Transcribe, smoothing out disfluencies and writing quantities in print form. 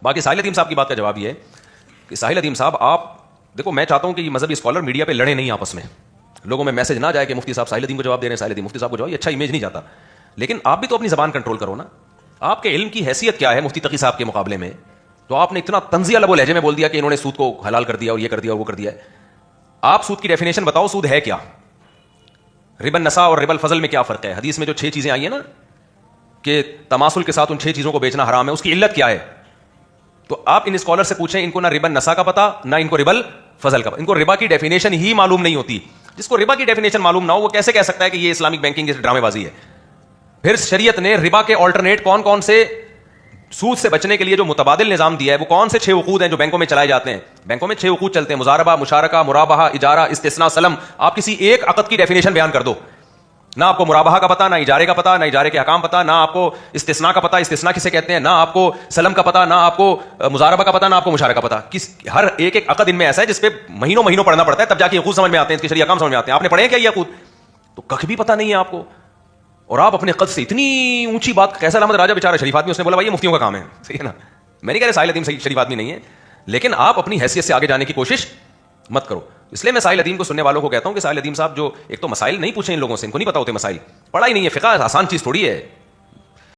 باقی ساحل ادیم صاحب کی بات کا جواب یہ ہے کہ ساحل ادیم صاحب آپ دیکھو، میں چاہتا ہوں کہ یہ مذہبی اسکالر میڈیا پہ لڑے نہیں آپس میں، لوگوں میں میسج نہ جائے کہ مفتی صاحب ساحل ادیم کو جواب دے رہے ہیں، ساحل ادیم مفتی صاحب کو جواب، یہ اچھا امیج نہیں جاتا. لیکن آپ بھی تو اپنی زبان کنٹرول کرو نا. آپ کے علم کی حیثیت کیا ہے مفتی تقی صاحب کے مقابلے میں؟ تو آپ نے اتنا طنزیہ لب و لہجے میں بول دیا کہ انہوں نے سود کو حلال کر دیا اور یہ کر دیا اور وہ کر دیا ہے. آپ سود کی ڈیفینیشن بتاؤ، سود ہے کیا؟ ربا النساء اور ربا الفضل میں کیا فرق ہے؟ حدیث میں جو 6 چیزیں آئی ہیں نا کہ تماثل کے ساتھ ان 6 چیزوں کو بیچنا حرام ہے، اس کی علت کیا ہے؟ تو آپ ان اسکالر سے پوچھیں، ان کو نہ ربا النساء کا پتہ نہ ان کو ربا الفضل کا پتہ، ان کو ربا کی ڈیفینیشن ہی معلوم نہیں ہوتی. جس کو ربا کی ڈیفینیشن معلوم نہ ہو وہ کیسے کہہ سکتا ہے کہ یہ اسلامک بینکنگ ڈرامے بازی ہے؟ پھر شریعت نے ربا کے آلٹرنیٹ کون کون سے سود سے بچنے کے لیے جو متبادل نظام دیا ہے وہ کون سے 6 عقود ہیں جو بینکوں میں چلائے جاتے ہیں؟ بینکوں میں 6 عقود چلتے ہیں: مضاربہ، مشارکہ، مرابحہ، اجارہ، استثناء، سلم. آپ کسی ایک عقد کی ڈیفینیشن بیان کر دو. نہ آپ کو مرابحہ کا پتہ، نہ اجارے کا پتہ، نہ اجارے کے احکام پتہ، نہ آپ کو استثناء کا پتہ، استثناء کسے کہتے ہیں، نہ آپ کو سلم کا پتہ، نہ آپ کو مضاربہ کا پتہ، نہ آپ کو مشارکہ کا پتہ. ہر ایک عقد ان میں ایسا ہے جس پہ مہینوں پڑھنا پڑتا ہے، تب جا کے عقود سمجھ میں آتے ہیں، اس کے شرعی احکام سمجھ میں آتے ہیں. آپ نے پڑھے ہیں کیا یہ عقود؟ تو کخ بھی پتہ نہیں ہے آپ کو. اور آپ اپنے قد سے اتنی اونچی بات. کیسا احمد راجہ بیچارہ شریف آدمی، اس نے بولا بھائی یہ مفتیوں کا کام ہے. صحیح ہے نا؟ میں نہیں کہہ رہا ساحل ادیم شریف آدمی نہیں ہے، لیکن آپ اپنی حیثیت سے آگے جانے کی کوشش مت کرو. اس لیے میں ساحل ادیم کو سننے والوں کو کہتا ہوں کہ ساحل ادیم صاحب جو ایک تو مسائل نہیں پوچھیں ان لوگوں سے، ان کو نہیں پتا ہوتے مسائل، پڑھا ہی نہیں ہے. فقہ آسان چیز تھوڑی ہے.